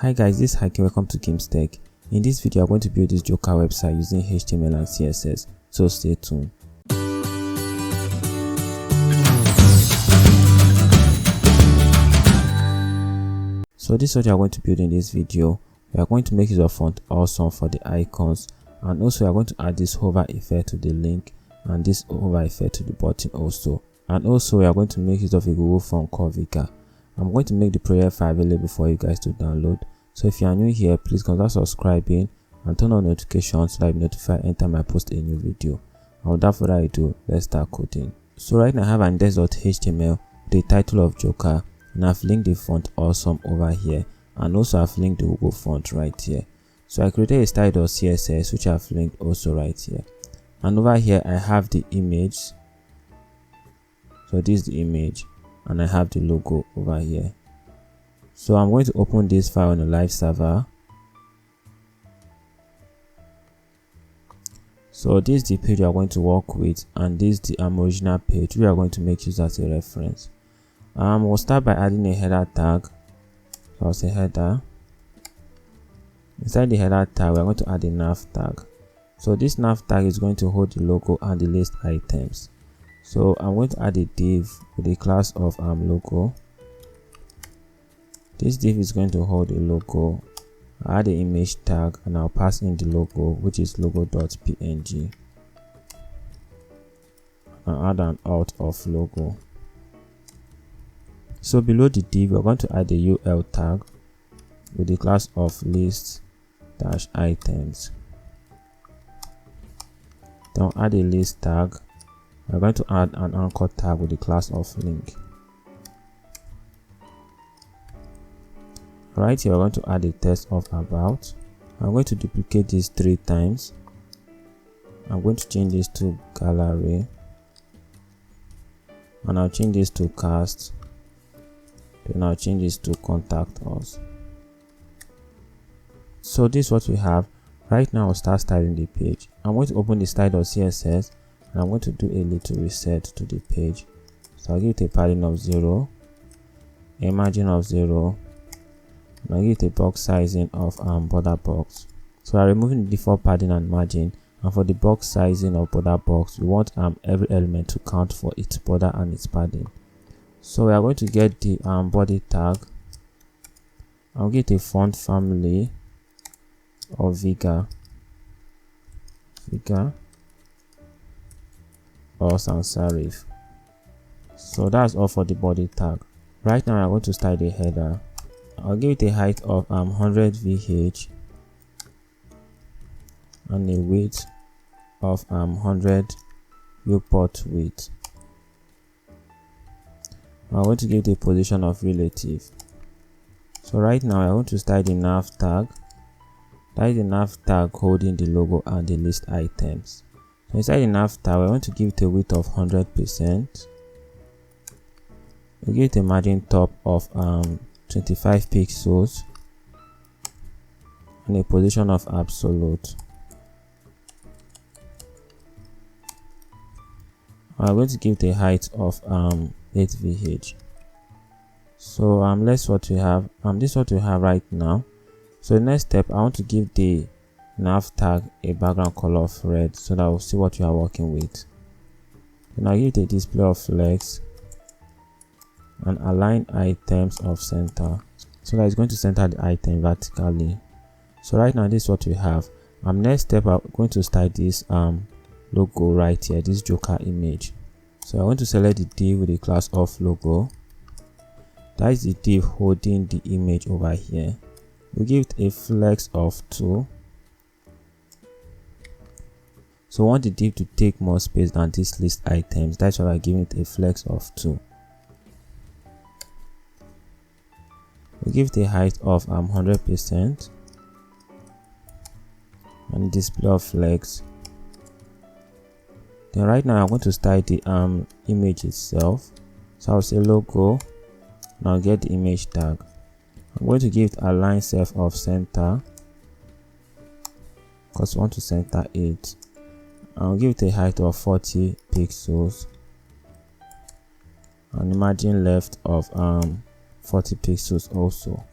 Hi guys, this is Hike. Welcome to Games Tech. In this video, I'm going to build this Joker website using HTML and CSS, so stay tuned. So this is what you are going to build in this video. We are going to make use of font awesome for the icons, and also we are going to add this hover effect to the link and this hover effect to the button also. And also we are going to make use of a Google form called Vika. I'm going to make the project file available for you guys to download. So if you are new here, please consider subscribing and turn on notifications so that you'll be notified anytime I post a new video. And without further ado, let's start coding. So right now I have an index.html with the title of Joker, and I've linked the font awesome over here, and also I've linked the Google font right here. So I created a style.css which I've linked also right here. And over here I have the image. So this is the image, and I have the logo over here. So I'm going to open this file on a live server. So this is the page we are going to work with, and this is the original page we are going to make use as a reference. We'll start by adding a header tag. So I'll say header. Inside the header tag, we're going to add a nav tag. So this nav tag is going to hold the logo and the list items. So I'm going to add a div with a class of logo. This div is going to hold a logo. I'll add the image tag and I'll pass in the logo, which is logo.png. I'll add an alt of logo. So below the div, we're going to add a ul tag with the class of list-items. Then we'll add a list tag. We're going to add an anchor tag with the class of link. Right here, we're going to add a text of about. I'm going to duplicate this 3 times. I'm going to change this to gallery, and I'll change this to cast. Then I'll change this to contact us. So this is what we have. Right now I'll start styling the page. I'm going to open the style.css, and I'm going to do a little reset to the page. So I'll give it a padding of 0, a margin of 0, and I'll give it a box sizing of border box. So I'm removing the default padding and margin, and for the box sizing of border box, we want every element to count for its border and its padding. So we are going to get the body tag. I'll get a font family of Vika or sans serif. So that's all for the body tag. Right now I'm going to style the header. I'll give it a height of 100 VH and a width of 100 viewport width. I'm going to give it a position of relative. So right now I want to style the nav tag. That is the nav tag holding the logo and the list items. So inside the nav tag, I want to give it a width of 100%. We give it a margin top of 25 pixels and a position of absolute. I'm going to give it a height of 8 VH. So let's what we have. This is what we have right now. So the next step, I want to give the nav tag a background color of red so that we'll see what we are working with. Then I'll give it a display of flex and align items of center so that it's going to center the item vertically. So right now this is what we have. Next step, I'm going to style this logo right here, this Joker image. So I want to select the div with the class of logo. That is the div holding the image over here. We give it a flex of 2. So we want the div to take more space than this list items. That's why I'm giving it a flex of 2. We give it a height of 100% and display of flex. Then right now I'm going to style the image itself. So I'll say logo, and I'll get the image tag. I'm going to give it align self of center because we want to center it. I'll give it a height of 40 pixels and a margin left of 40 pixels also.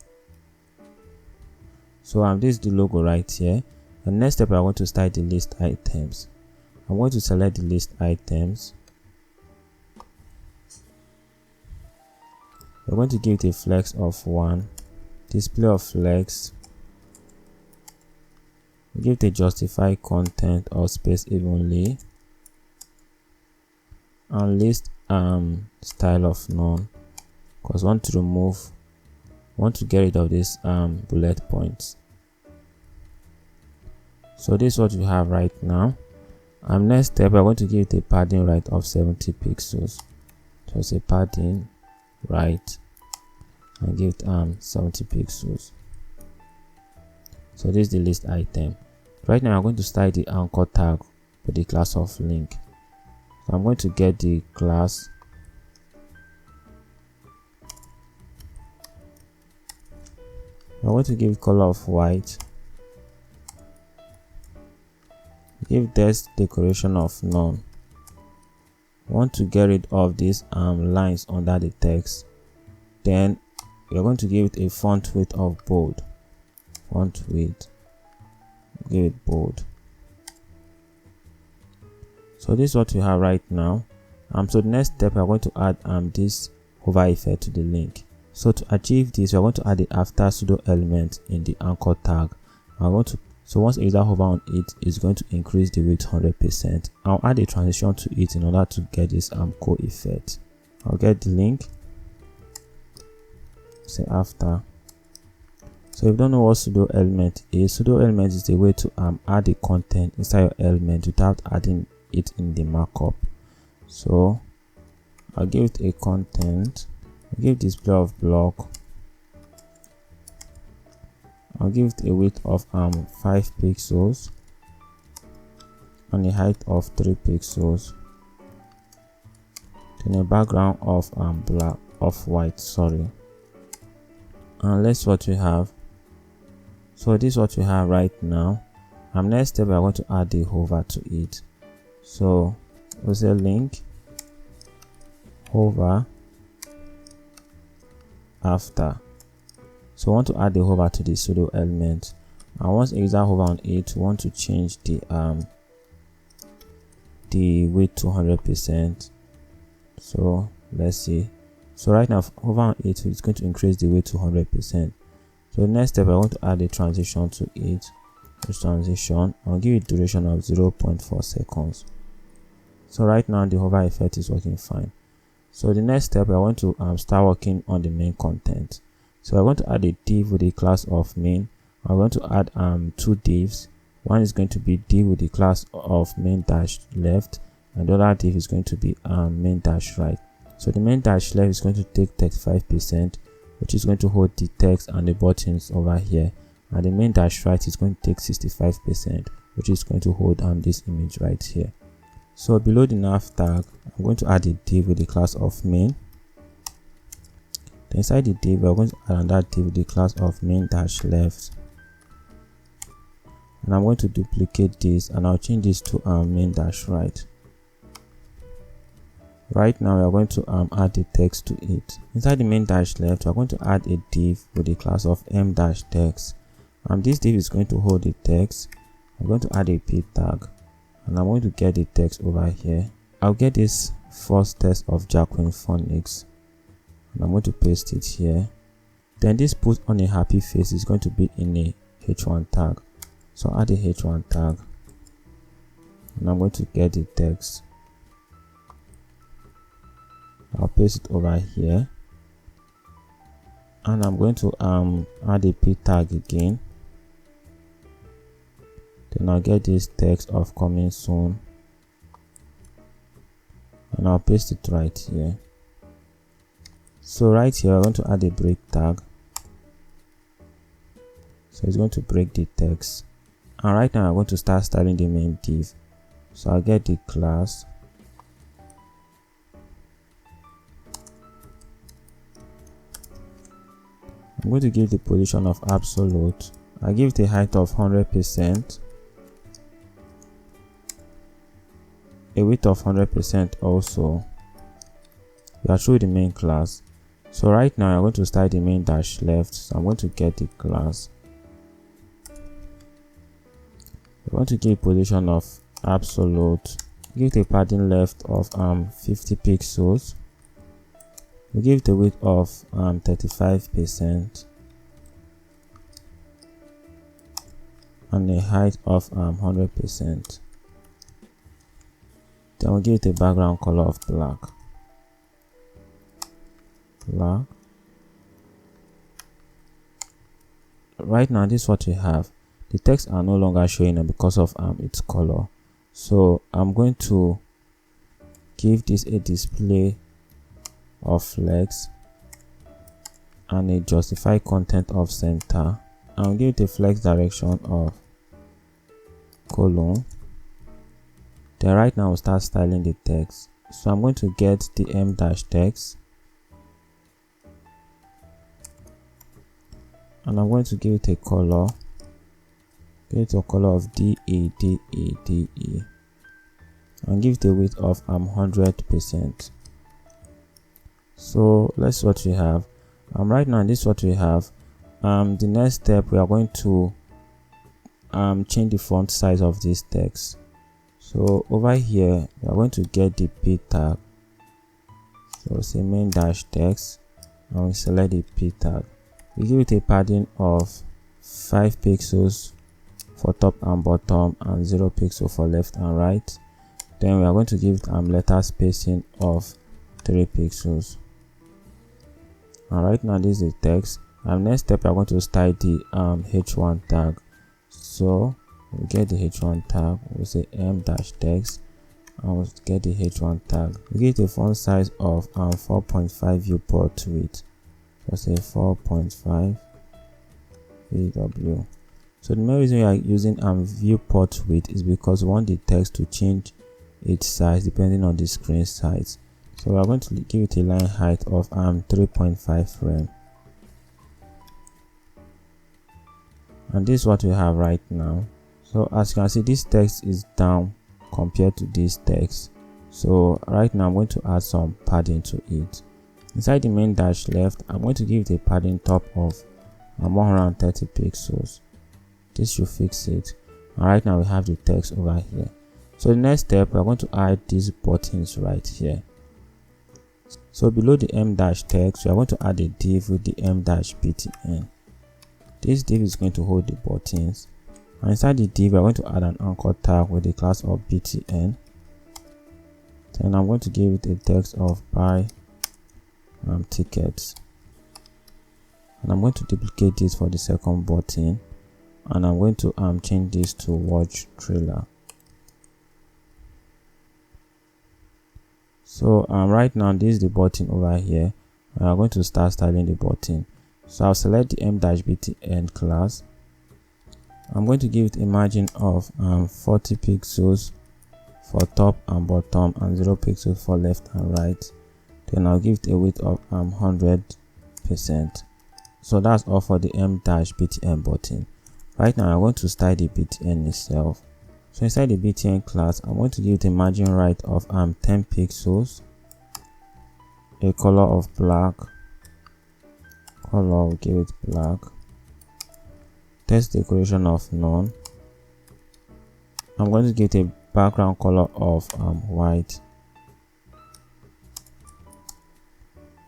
So this is the logo right here. The next step, I want to style the list items. I'm going to select the list items. We're going to give it a flex of 1, display of flex, give it a justify content or space evenly, and list style of none, because I want to get rid of this bullet points. So this is what we have right now. Next step, we're going to give it a padding right of 70 pixels. So say padding right and give it 70 pixels. So this is the list item. Right now I'm going to style the anchor tag for the class of link. So I'm going to get the class, I'm going to give it color of white, give this decoration of none. I want to get rid of these lines under the text. Then we're going to give it a font weight of bold. Font weight, give it bold. So this is what we have right now. So the next step, we're going to add this hover effect to the link. So to achieve this, we're going to add the after pseudo element in the anchor tag. So once a user hover on it, it's going to increase the weight 100%. I'll add a transition to it in order to get this core effect. I'll get the link, say after. So if you don't know what pseudo element is, pseudo element is a way to add the content inside your element without adding it in the markup. So I'll give it a content, I'll give display of block, I'll give it a width of 5 pixels and a height of 3 pixels, then a background of black, of white, sorry. And let's see what we have. So this is what we have right now. Next step, we're going to add the hover to it. So we'll say link hover after. So we want to add the hover to the pseudo element, and once a user hover on it, we want to change the weight to 100%. So let's see. So right now, hover on it, it's going to increase the weight to 100%. So the next step, I want to add a transition to it. This transition, I'll give it duration of 0.4 seconds. So right now the hover effect is working fine. So the next step, I want to start working on the main content. So I'm going to add a div with the class of main. I'm going to add 2 divs. One is going to be div with the class of main dash left, and the other div is going to be main dash right. So the main dash left is going to take 35%, which is going to hold the text and the buttons over here, and the main dash right is going to take 65%, which is going to hold this image right here. So below the nav tag, I'm going to add a div with the class of main. Then inside the div, we're going to add another div with the class of main dash left, and I'm going to duplicate this and I'll change this to main dash right. Right now we are going to add the text to it. Inside the main dash left, we are going to add a div with the class of m dash text. This div is going to hold the text. I'm going to add a p tag, and I'm going to get the text over here. I'll get this first text of Jacqueline Phonics, and I'm going to paste it here. Then this put on a happy face is going to be in a h1 tag. So add a h1 tag, and I'm going to get the text. I'll paste it over here, and I'm going to add a p tag again. Then I'll get this text of coming soon, and I'll paste it right here. So right here I'm going to add a break tag, so it's going to break the text. And right now I'm going to start styling the main div. So I'll get the class, I'm going to give the position of absolute. I give it a height of 100%, a width of 100% also. We are through the main class. So right now I'm going to start the main dash left. So I'm going to get the class, We want to give position of absolute, give the padding left of 50 pixels. We give the width of 35% and a height of 100%. Then we give the background color of black. Right now, this is what we have. The text are no longer showing because of its color. So I'm going to give this a display of flex and a justify content of center, and give it a flex direction of colon. Then right now we'll start styling the text. So I'm going to get the m-text, and I'm going to give it a color. Give it a color of DE, and give it a width of 100%. So let's see what we have. Right now, this is what we have. The next step, we are going to change the font size of this text. So over here, we are going to get the p tag. So say main-text, and we select the p tag. We give it a padding of 5 pixels for top and bottom and 0 pixel for left and right. Then we are going to give it letter spacing of 3 pixels. And right now, this is the text. Next step, we are going to style the h1 tag. So we get the h1 tag. We'll say m-text, and we'll get the h1 tag. We get a font size of 4.5 viewport width. So say 4.5 VW. So the main reason we are using viewport width is because we want the text to change its size depending on the screen size. So we are going to give it a line height of 3.5 frame. And this is what we have right now. So as you can see, this text is down compared to this text. So right now I'm going to add some padding to it. Inside the main dash left, I'm going to give it a padding top of 130 pixels. This should fix it. And right now we have the text over here. So the next step, we're going to add these buttons right here. So below the m-text, we are going to add a div with the m-btn. This div is going to hold the buttons. And inside the div, we are going to add an anchor tag with the class of btn. Then I'm going to give it a text of buy tickets. And I'm going to duplicate this for the second button. And I'm going to change this to watch trailer. So right now, this is the button over here. I'm going to start styling the button. So I'll select the m-btn class. I'm going to give it a margin of 40 pixels for top and bottom and 0 pixels for left and right. Then I'll give it a width of 100%. So that's all for the m-btn button. Right now, I'm going to style the btn itself. So inside the btn class, I'm going to give it a margin right of 10 pixels, a color of black, we'll give it black, text decoration of none. I'm going to give it a background color of white.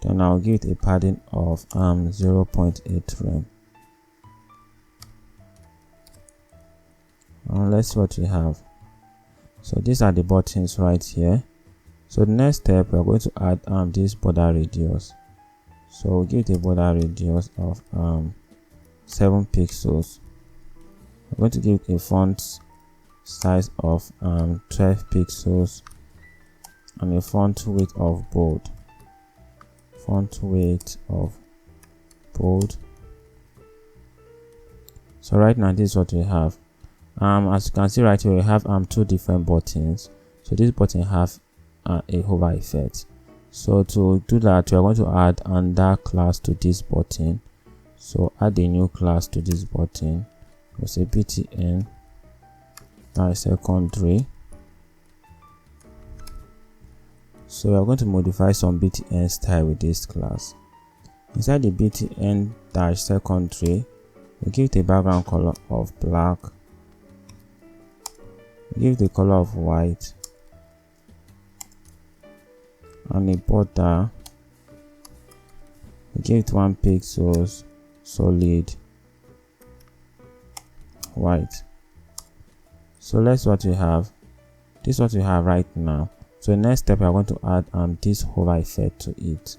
Then I'll give it a padding of 0.8 frame. Let's see what we have. So these are the buttons right here. So the next step, we are going to add this border radius. So we'll give it a border radius of 7 pixels. We're going to give it a font size of 12 pixels and a font weight of bold. So right now, this is what we have. As you can see right here, we have two different buttons. So this button have a hover effect. So to do that, we are going to add another class to this button. So add a new class to this button. We'll say btn secondary. So we are going to modify some btn style with this class. Inside the btn secondary, we give it a background color of black. give the color of white and a border. Give it 1 pixels solid white. So let's what we have. This is what we have right now. So the next step, we are going to add this hover effect to it.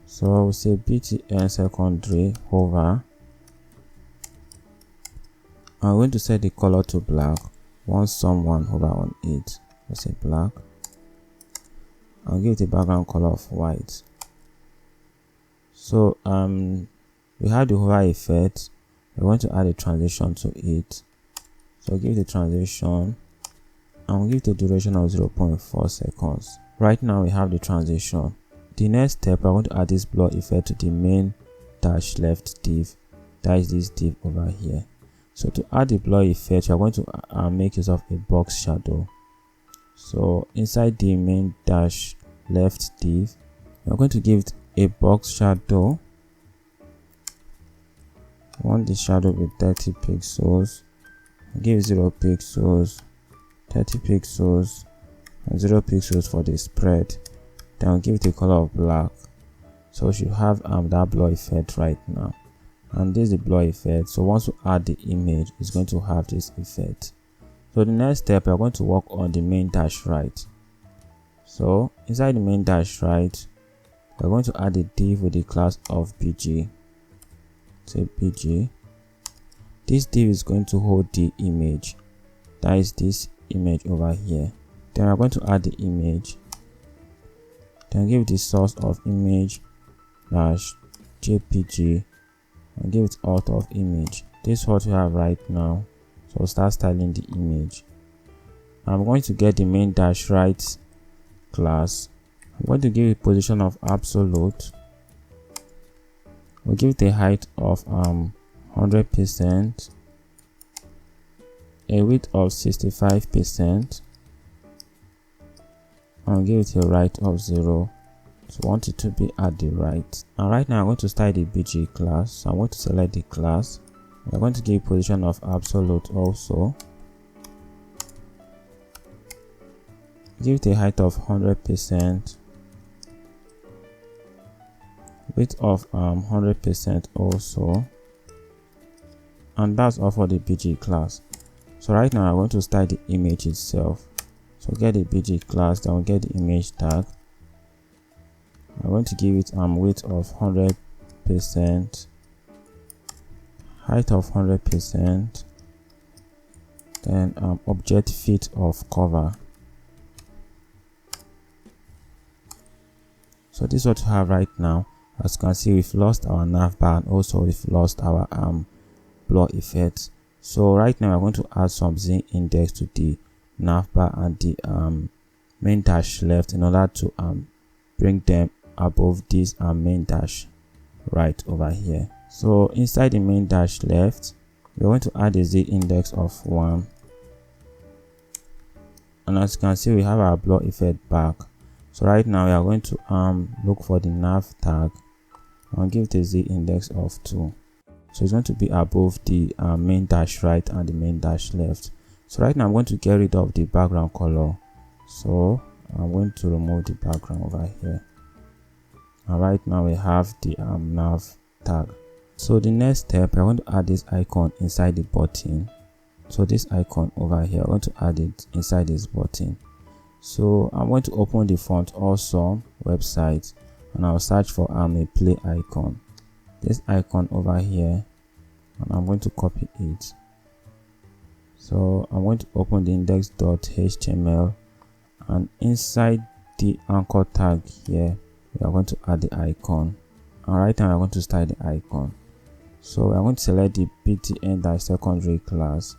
So we'll say btn secondary hover. I'm going to set the color to black. Once someone hover on it, we'll say black. I'll give it a background color of white. So we have the hover effect. We're going to add a transition to it. So give the transition and we'll give the duration of 0.4 seconds. Right now we have the transition. The next step, we're going to add this blur effect to the main dash left div. That is this div over here. So to add the blur effect, we're going to make use of a box shadow. So inside the main dash left div, we're going to give it a box shadow. I want the shadow with 30 pixels. Give 0 pixels, 30 pixels, and 0 pixels for the spread. Then I'll give it a color of black. So we should have that blur effect right now. And this is the blur effect. So once we add the image, it's going to have this effect. So the next step, we're going to work on the main dash right. So inside the main dash right, we're going to add a div with the class of bg. Say bg. This div is going to hold the image. That is this image over here. Then we're going to add the image. Then give the source of image dash jpg and give it auth of image. This is what we have right now. So we'll start styling the image. I'm going to get the main dash right class. I'm going to give it position of absolute. We'll give it a height of 100%, a width of 65%, and give it a right of 0. So I want it to be at the right. And right now I'm going to style the bg class. So I'm going to select the class. I'm going to give position of absolute also. Give it a height of 100%, width of 100% also. And that's all for the bg class. So right now I'm going to style the image itself. So get the bg class, then we'll get the image tag. I'm going to give it width of 100%, height of 100%, then object fit of cover. So this is what we have right now. As you can see, we've lost our navbar and also we've lost our blur effect. So right now we're going to add some z index to the navbar and the main dash left in order to bring them above this main dash right over here. So inside the main dash left, we're going to add a z index of 1, and as you can see, we have our blur effect back. So right now we are going to look for the nav tag and give it a z index of 2. So it's going to be above the main dash right and the main dash left. So right now I'm going to get rid of the background color. So I'm going to remove the background over here. And right now we have the nav tag. So the next step, we're going to add this icon inside the button. So this icon over here, I'm going to add it inside this button. So I'm going to open the Font Awesome website and I'll search for a play icon. This icon over here, and I'm going to copy it. So I'm going to open the index.html, and inside the anchor tag here, we are going to add the icon. And right now I'm going to style the icon. So I'm going to select the btn secondary class,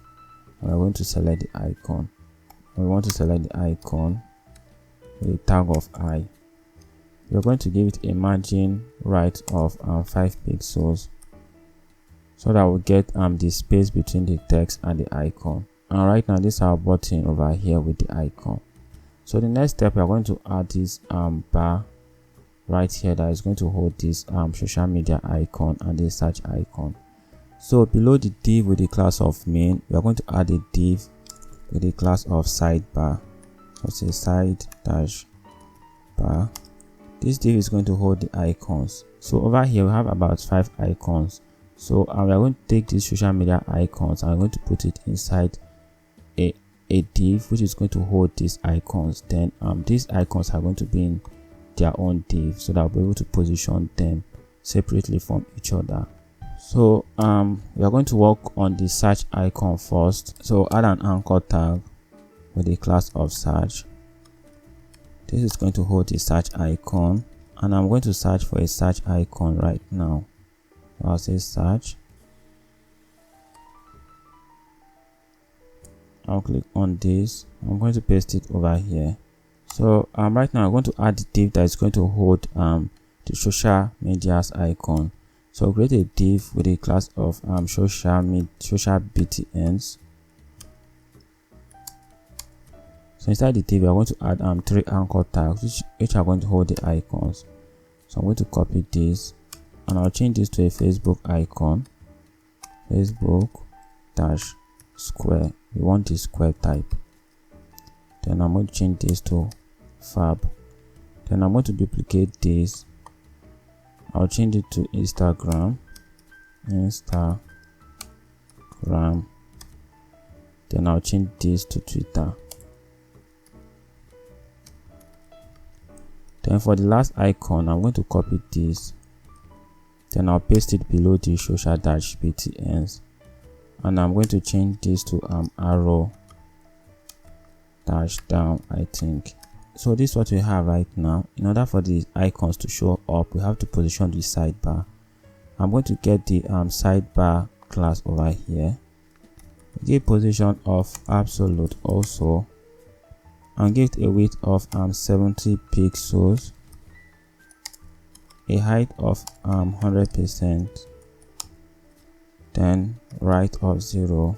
and we're going to select the icon. And we want to select the icon with a tag of I. We're going to give it a margin right of 5 pixels so that we'll get the space between the text and the icon. And right now this is our button over here with the icon. So the next step, we are going to add this bar right here that is going to hold this social media icon and the search icon. So below the div with the class of main, we are going to add a div with the class of sidebar. So say side dash bar. This div is going to hold the icons. So over here we have about 5 icons. So we are going to take these social media icons and I'm going to put it inside a div which is going to hold these icons. Then these icons are going to be in their own div so that I'll be able to position them separately from each other. So we are going to work on the search icon first. So add an anchor tag with the class of search. This is going to hold the search icon and I'm going to search for a search icon right now. I'll say search. I'll click on this. I'm going to paste it over here. So right now I'm going to add the div that is going to hold the social media's icon. So create a div with a class of social BTNs. So inside the div we are going to add 3 anchor tags which are going to hold the icons. So I'm going to copy this and I'll change this to a Facebook icon. Facebook dash square. We want the square type. Then I'm going to change this to fab. Then I'm going to duplicate this. I'll change it to Instagram. Then I'll change this to Twitter. Then for the last icon, I'm going to copy this. Then I'll paste it below the social dash BTNs. And I'm going to change this to arrow dash down, I think. So this is what we have right now. In order for the icons to show up, we have to position the sidebar. I'm going to get the sidebar class over here. Give position of absolute also, and give it a width of 70 pixels, a height of 100%, then right of 0,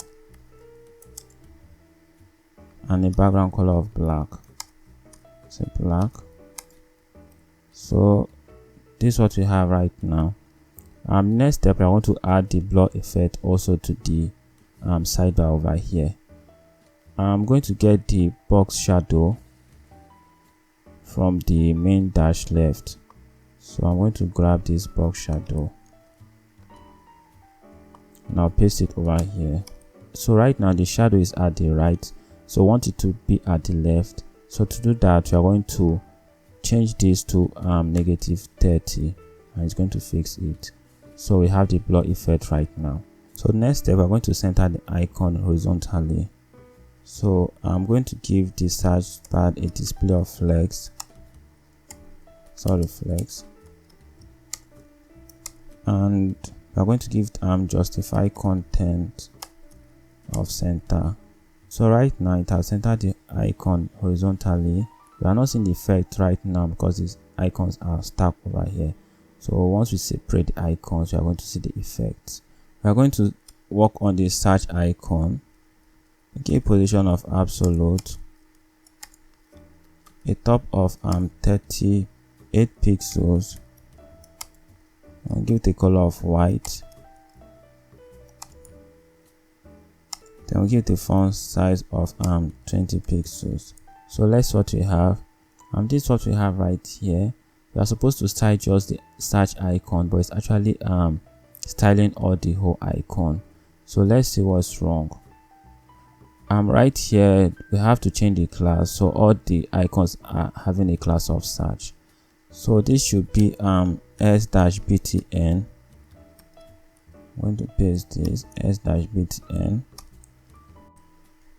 and a background color of black. Say black. So this is what we have right now. Next step, I want to add the blur effect also to the sidebar over here. I'm going to get the box shadow from the main dash left. So I'm going to grab this box shadow and I'll paste it over here. So right now the shadow is at the right, so I want it to be at the left. So to do that, we are going to change this to -30 and it's going to fix it. So we have the blur effect right now. So next step, we're going to center the icon horizontally. So I'm going to give the search bar a display of flex, and we're going to give justify content of center. So right now it has centered the icon horizontally. We are not seeing the effect right now because these icons are stacked over here. So once we separate the icons, we are going to see the effects. We are going to work on the search icon. Give position of absolute, a top of 38 pixels, and give it a color of white. Then we'll give it a font size of 20 pixels. So let's see what we have. This is what we have right here. We are supposed to style just the search icon, but it's actually styling all the whole icon. So let's see what's wrong. Right here we have to change the class, so all the icons are having a class of search. So this should be s-btn. I'm going to paste this s-btn,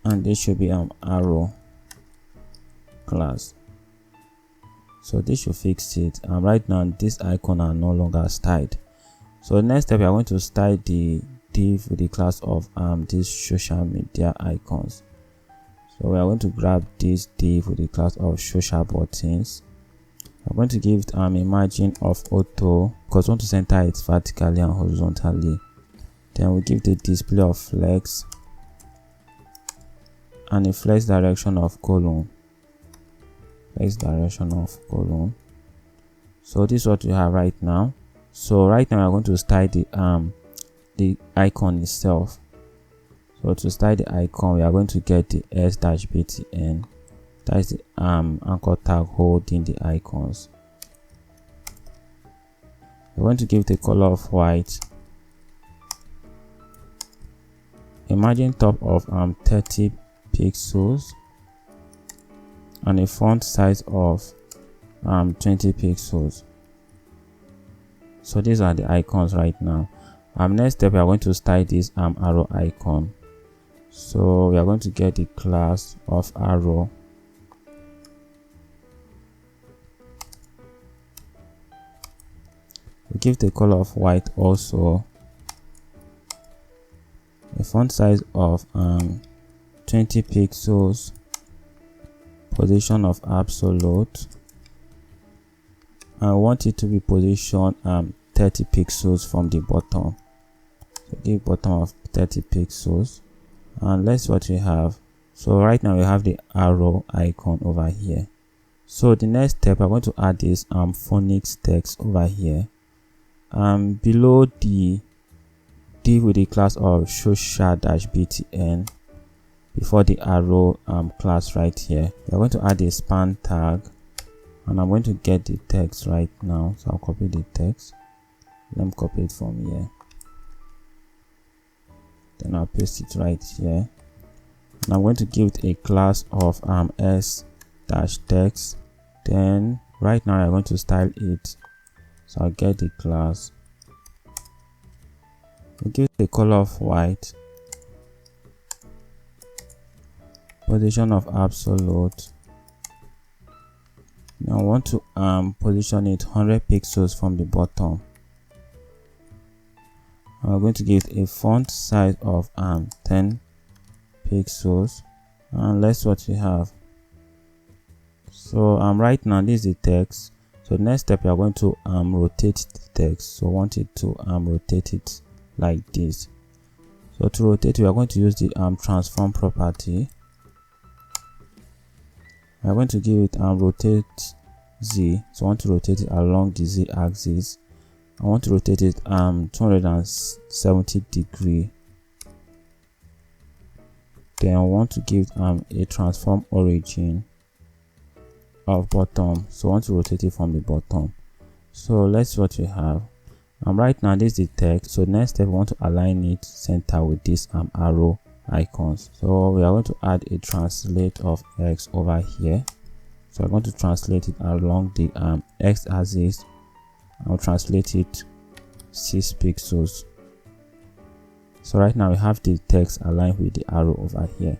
and this should be arrow class. So this should fix it. Right now this icon are no longer styled. So next step, we are going to style the div with the class of these social media icons. So we are going to grab this div with the class of social buttons. I'm going to give it a margin of auto because we want to center it vertically and horizontally. Then we give the display of flex and a flex direction of column. So this is what we have right now. So right now we're going to style the icon itself. So to style the icon, we are going to get the s-btn, that is the anchor tag holding the icons. We're going to give the color of white, a margin top of 30 pixels, and a font size of 20 pixels. So these are the icons right now. Next step, we are going to style this arrow icon. So we are going to get the class of arrow. We give the color of white also, a font size of 20 pixels, position of absolute. I want it to be positioned 30 pixels from the bottom. So give bottom of 30 pixels, and let's see what we have. So right now we have the arrow icon over here. So the next step, I'm going to add this phonics text over here. Below the div with the class of social-btn, before the arrow class right here, we're going to add a span tag, and I'm going to get the text right now. So I'll copy the text. Let me copy it from here, then I'll paste it right here, and I'm going to give it a class of s-text. Then right now I'm going to style it. So I'll get the class, we'll give it the color of white, position of absolute. Now I want to position it 100 pixels from the bottom. I'm going to give it a font size of 10 pixels, and let's see what we have. So right now this is the text. So the next step, we are going to rotate the text. So I want it to rotate it like this. So to rotate, we are going to use the transform property. We are going to give it rotate z. So I want to rotate it along the z axis. I want to rotate it 270 degree. Then I want to give a transform origin of bottom. So I want to rotate it from the bottom. So let's see what we have. Right now this is the text. So next step, we want to align it center with this arrow icons. So we are going to add a translate of x over here. So I'm going to translate it along the x axis. I'll translate it 6 pixels. So right now we have the text aligned with the arrow over here.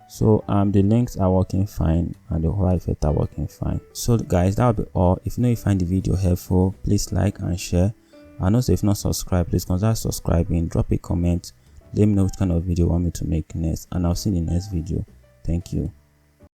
So the links are working fine and the hover effect are working fine. So guys, that will be all. If you find the video helpful, please like and share, and also if not subscribed, please consider subscribing. Drop a comment, let me know which kind of video you want me to make next, and I'll see you in the next video. Thank you.